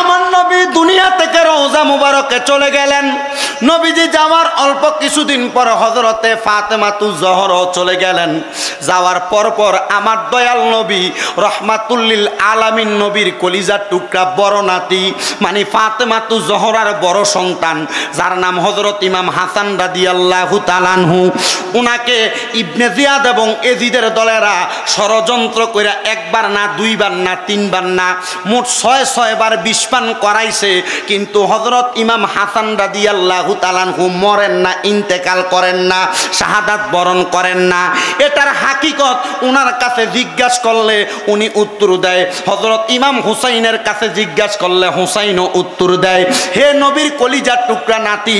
আমার নবী দুনিয়া থেকে রওজা মুবারকে চলে গেলেন। নবীজি যাওয়ার অল্প কিছুদিন পর হযরতে ফাতেমাতুজ জহরা চলে গেলেন। যাওয়ার পর আমার দয়াল নবী রহমাতুল লিল আলামিন নবীর কলিজার টুকরা বড় নাতি মানে ফাতেমাতুজ জহরার বড় সন্তান যার নাম হযরত ইমাম হাসান রাদিয়াল্লাহু তাআলা আনহু, উনাকে ইবনে জিয়াদ এবং এজিদের দলেরা ষড়যন্ত্র করে একবার না দুইবার না তিনবার না মোট ৬ বার বিষপান করাইছে, কিন্তু হযরত ইমাম হাসান রাদিয়াল্লাহু তাআলা আনহু মরেন না, ইন্তেকাল করেন না, শাহাদাত বরণ করেন না। এটার হাকিকত উনার কাছে জিজ্ঞাসা করলে উনি উত্তর দেয়, হযরত ইমাম হুসাইনের কাছে জিজ্ঞাসা করলে হুসাইনও উত্তর দেয়। হে নবীর কলিজার টুকরা নাতি,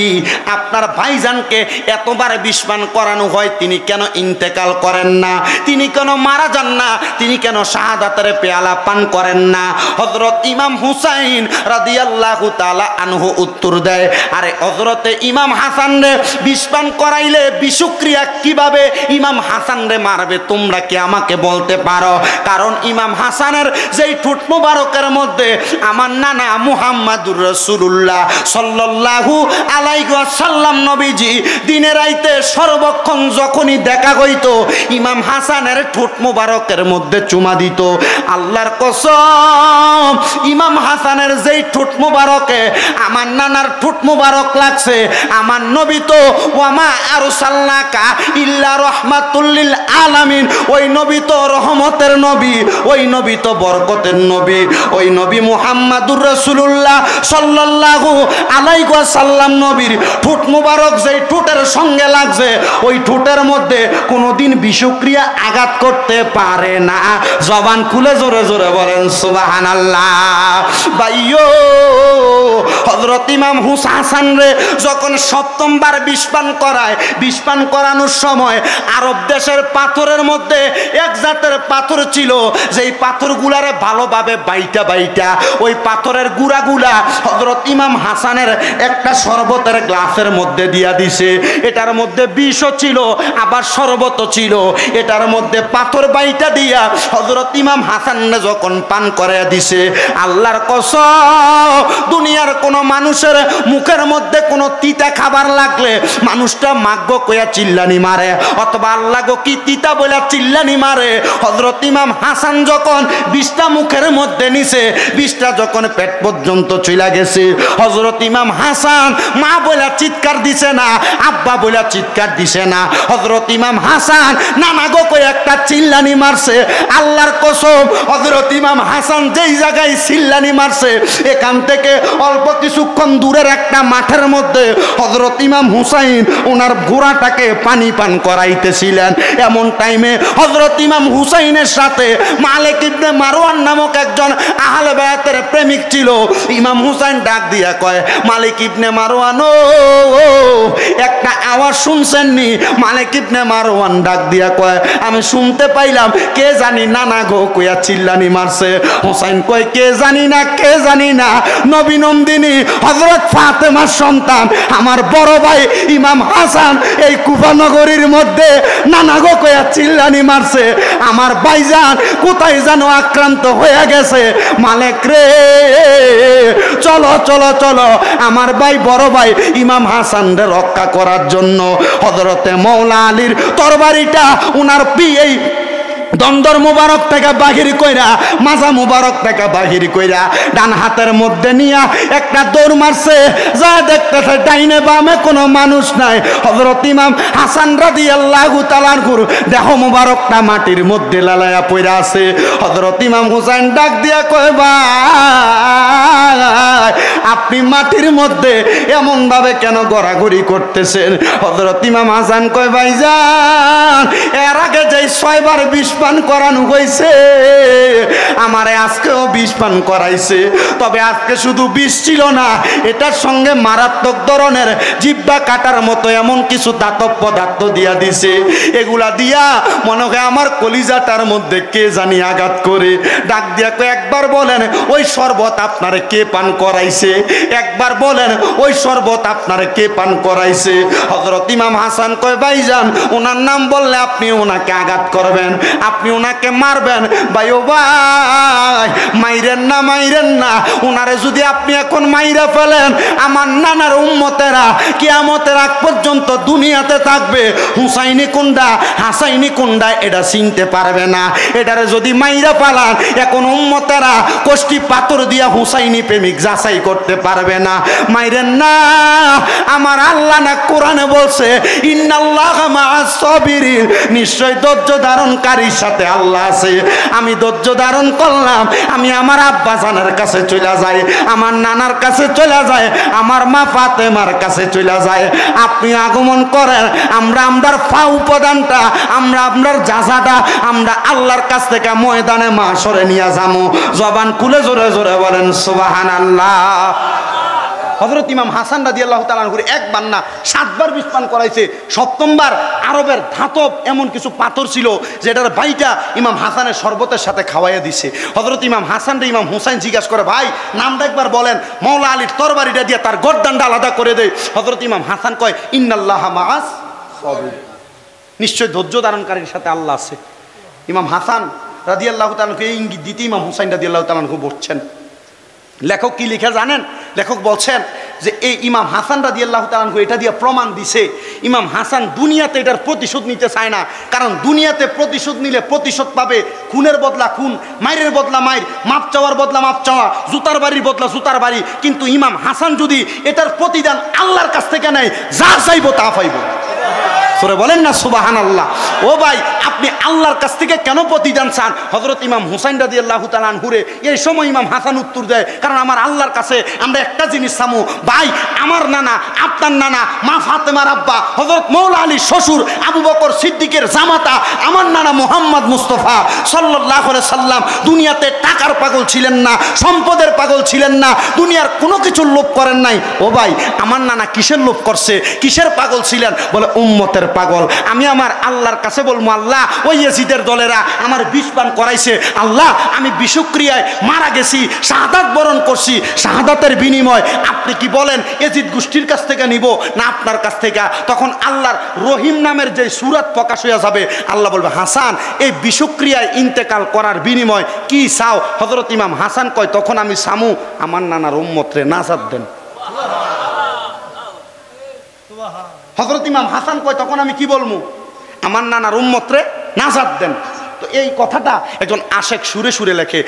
আপনার ভাইজানকে এতবার বিষপান করানো হয়, তিনি কেন ইন্তেকাল করেন না, তিনি কেন মারা যান না, তিনি কেন শাহাদাতের পেয়ালা পান করেন না? হযরত ইমাম হুসাইন রাদিয়াল্লাহু তাআলা আনহু উত্তর দেয়, আরে হযরতে ইমাম হাসান রে বিষপান করাইলে বিষক্রিয়া কিভাবে ইমাম হাসান রে মারবে তোমরা কি আমাকে বলতে পারো? কারণ ইমাম হাসানের যেই ঠোঁট মোবারকের মধ্যে আমার নানা মুহাম্মাদুর রাসূলুল্লাহ সাল্লাল্লাহু আলাইহি ওয়াসাল্লাম নবীজি দিনে রাইতে সর্বক্ষণ যখনই দেখা হইতো ইমাম হাসানের ঠোঁট মোবারকের মধ্যে চুমা দিত। আল্লাহর কসম, ইমাম হাসানের যেই ঠোঁট মোবারকে আমার নানার ঠোঁট মোবারক লাগছে, আমার নবী তো ওয়ামা আরসালনাকা ইল্লা রাহমাতুল লিল আলামিন, ওই নবী তো রহমতের নবী, ওই নবী তো বরকতের নবী, ওই নবী মুহাম্মাদুর রাসূলুল্লাহ সাল্লাল্লাহু আলাইহি ওয়াসাল্লাম নবীর ঠোঁট মোবারক যেই ঠোঁটের সঙ্গে লাগছে ওই ঠোঁটের মধ্যে কোনোদিন বিষক্রিয়া আঘাত করতে পারে না। জবান খুলে জোরে জোরে বলেন সুবহানাল্লাহ। ভাইও, হযরত ইমাম হাসান রে যখন সপ্তমবার বিষপান করায়, বিষপান করানোর সময় আরব দেশের পাথরের মধ্যে এক জাতের পাথর ছিল, যেই পাথরগুলারে ভালোভাবে বাইটা বাইটা ওই পাথরের গুড়াগুলা হযরত ইমাম হাসানের একটা শরবতের গ্লাসের মধ্যে দিয়া দিছে। এটার মধ্যে বিষও ছিল আবার শরবতও ছিল। এটার মধ্যে পাথর বাইটা দিয়া হযরত ইমাম হাসানরে যখন পান করে দিছে, আল্লাহর কসম, দুনিয়ার কোন মানুষের মুখের মধ্যে কোন তিতা খাবার লাগলে মানুষটা মাগ্য কইয়া চিল্লানি মারে, অথবা আল্লাহ গো কি তিতা বলে চিল্লানি মারে। হযরত ইমাম হাসান যখন বিষটা মুখের মধ্যে নিছে, বিষটা যখন পেট পর্যন্ত চলে গেছে, হযরত ইমাম হাসান মা বলে চিৎকার দিছে না, আব্বা বলে চিৎকার দিছে না, হযরত ইমাম হাসান নানা গো কই একটা চিল্লানি মারছে। আল্লাহর কসম, হযরত ইমাম হাসান যেই জায়গায় চিল্লানি মারছে এখান থেকে অল্প কিছুক্ষণ দূরের একটা মাঠের মধ্যে হযরত ইমাম হুসাইন ওনার ঘোড়াটাকে পানি পান করাইতেছিলেন। এমন টাইমে হযরত ইমাম হুসাইনের সাথে মালিক ইবনে মারওয়ান নামক একজন আহলে বায়াতের প্রেমিক ছিল। ইমাম হুসাইন ডাক দিয়া কয়, মালিক ইবনে মারওয়ান ও একটা আওয়াজ শুনছেন নি? মালিক ইবনে মারওয়ান ডাক দিয়া কয়, আমি শুনতে পাইলাম কে জানি নানা গো কইয়া চিল্লানি মারছে। হুসাইন কয়, কে জানি না, কে জানি না, নবী নন্দিনী হযরত ফাতেমার সন্তান আমার বড় ভাই ইমাম হাসান এই কুফা নগরীর মধ্যে নানা গো কইয়া চিল্লানি মারছে। আমার ভাইজান কোথায় যেন আক্রান্ত হয়ে গেছে। মালিক রে, চলো চলো চলো আমার ভাই বড় ভাই ইমাম হাসান রে রক্ষা করার জন্য। হযরতে মওলা আলীর তরবারিটা উনার এই দন্দর মুবারক থেকে বাহির কইরা, মাজা মুবারক থেকে বাহির কইরা ডান হাতের মধ্যে নিয়া একটা দৌড় মারছে। যা দেখতেছে ডাইনে বামে কোনো মানুষ নাই। হযরত ইমাম হাসান রাদিয়াল্লাহু তাআলা আনহুর দেহ মুবারকটা মাটির মধ্যে লালায়া পড়ে আছে। হযরত ইমাম হুসাইন ডাক দিয়া কয়, ভাই আপনি মাটির মধ্যে এমন ভাবে কেন গড়াগড়ি করতেছেন? হযরত ইমাম হাসান কয়, ভাইজান এর আগে যে 6 বার বিষপান করানো হয়েছে, আমারে আজকেও বিষপান করাইছে। তবে আজকে শুধু বিষ ছিল না, এটার সঙ্গে মারাত্মক ধরনের জিহ্বা কাটার মতো এমন কিছু দাতব পদার্থ দিয়া দিছে। এগুলা দিয়া মনে হয় আমার কলিজাটার মধ্যে কে জানি আঘাত করে। ডাক দিয়া একবার বলেন, ওই শরবত আপনারে কে পান করাইছে? একবার বলেন ওই শরবত আপনার কে পান করাইছে? হযরত ইমাম হাসান কয় ভাইজান ওনার নাম বললে আপনি ওনাকে আঘাত করবেন, আপনি ওনাকে মারবেন। ভাই ও ভাই মাইরেন না, ওনারে যদি আপনি এখন মাইরা ফেলেন আমার নানার উম্মতেরা কিয়ামতের আগ পর্যন্ত দুনিয়াতে থাকবে হুসাইনি কুন্ডা হাসাইনি কুন্ডা এটা চিনতে পারবে না। এটারে যদি মাইরা পালান এখন উম্মতেরা কষ্টি পাথর দিয়া হুসাইনি প্রেমিক যাচাই করতে পারবে না। মাইরেন না, আমার আল্লাহ না কোরআনে বলছে ইন্নাল্লাহা মাআস সাবিরিন, নিশ্চয় ধৈর্য ধারণকারীর সাথে আল্লাহ আছে। আমি ধৈর্য ধারণ করলাম, আমি আমার আব্বা জানের কাছে চলে যাই, আমার নানার কাছে চলে যায়, আমার মা ফাতেমার কাছে চলে যায়। আপনি আগমন করেন, আমরা আমরার ফা উপাদানটা আমরার জাজাটা আমরা আল্লাহর কাছ থেকে ময়দানে মাশরে নিয়ে যাবো। জবান খুলে জোরে জোরে বলেন সুবহানাল্লাহ। হযরত ইমাম হাসান রাদিয়াল্লাহু তাআলা আনহু একবার না 7 বার বিষ পান করাইছে। সপ্তমবার আরবের ধাতব এমন কিছু পাথর ছিল যেটার বাইটা ইমাম হাসানের শরবতের সাথে খাওয়াইয়া দিছে। হযরত ইমাম হাসান রে ইমাম হুসাইন জিজ্ঞাসা করে ভাই নামটা একবার বলেন, মাওলা আলীর তরবারিটা দিয়ে তার গর্দানটা আলাদা করে দেয়। হযরত ইমাম হাসান কয় ইন্নাল্লাহা মাআস সাবির, নিশ্চয় ধৈর্য ধারণকারীর সাথে আল্লাহ আছে। ইমাম হাসান রাদিয়াল্লাহু তাআলা এই ইঙ্গিত দিতে ইমাম হুসাইন রাদিয়াল্লাহু তাআলা বলছেন। লেখক কি লিখে জানেন? লেখক বলছেন যে এই ইমাম হাসান রাদিয়াল্লাহু তাআলা এটা দিয়ে প্রমাণ দিছে ইমাম হাসান দুনিয়াতে এটার প্রতিশোধ নিতে চায় না। কারণ দুনিয়াতে প্রতিশোধ নিলে প্রতিশোধ পাবে, খুনের বদলা খুন, মাইরের বদলা মাইর, মাপ চাওয়ার বদলা মাপ চাওয়া, জুতার বাড়ির বদলা জুতার বাড়ি। কিন্তু ইমাম হাসান যদি এটার প্রতিদান আল্লাহর কাছ থেকে নেয় যা চাইব তা পাইব। সরে বলেন না সুবহানাল্লাহ। ও ভাই আপনি আল্লাহর কাছ থেকে কেন প্রতিদান চান? হযরত ইমাম হুসাইন রাদিয়াল্লাহু তাআলা আনহুরে এই সময় ইমাম হাসান উত্তর দেয় কারণ আমার আল্লাহর কাছে আমরা একটা জিনিস চামু, ভাই আমার নানা আপনার নানা মা ফাতেমার আব্বা হযরত মাওলা আলীর শ্বশুর আবু বকর সিদ্দিকের জামাতা আমার নানা মুহাম্মদ মুস্তাফা সাল্লাল্লাহু আলাইহি সাল্লাম দুনিয়াতে টাকার পাগল ছিলেন না, সম্পদের পাগল ছিলেন না, দুনিয়ার কোনো কিছুর লোভ করেন নাই। ও ভাই আমার নানা কিসের লোভ করছে, কিসের পাগল ছিলেন? বলে উম্মতের পাগল। আমি আমার আল্লাহর কাছে বলবো আল্লাহ ওই ইয়াজিদের দলেরা আমার বিষ পান করাইছে, আল্লাহ আমি বিষক্রিয়ায় মারা গেছি, শাহাদাত বরণ করছি, শাহাদাতের বিনিময় আপনি কি বলেন ইয়াজিদ গোষ্ঠীর কাছ থেকে নিব না আপনার কাছ থেকে? তখন আল্লাহর রহিম নামের যে সূরাত প্রকাশ হয়ে যাবে, আল্লাহ বলবে হাসান এই বিষক্রিয়ায় ইন্তেকাল করার বিনিময় কি চাও? হযরত ইমাম হাসান কয় তখন আমি সামু আমার নানার উম্মতরে নাজাত দেন। হযরত ইমাম হাসান কয় তখন আমি কি বলবো? আমার নানার উম্মতরে নাজাত দেন। তো এই কথাটা একজন আশেক সুরে সুরে লেখে।